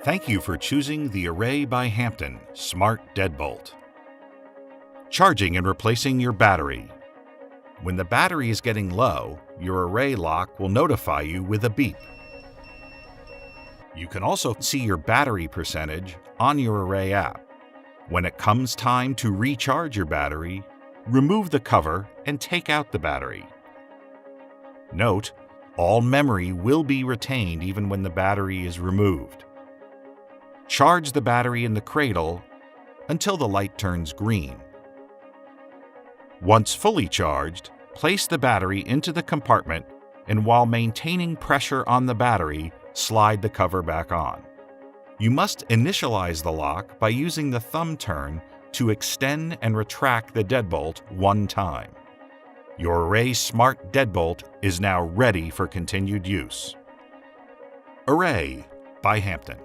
Thank you for choosing the Array by Hampton Smart Deadbolt. Charging and replacing your battery. When the battery is getting low, your Array lock will notify you with a beep. You can also see your battery percentage on your Array app. When it comes time to recharge your battery, remove the cover and take out the battery. Note, all memory will be retained even when the battery is removed. Charge the battery in the cradle until the light turns green. Once fully charged, place the battery into the compartment and while maintaining pressure on the battery, slide the cover back on. You must initialize the lock by using the thumb turn to extend and retract the deadbolt one time. Your Array Smart Deadbolt is now ready for continued use. Array by Hampton.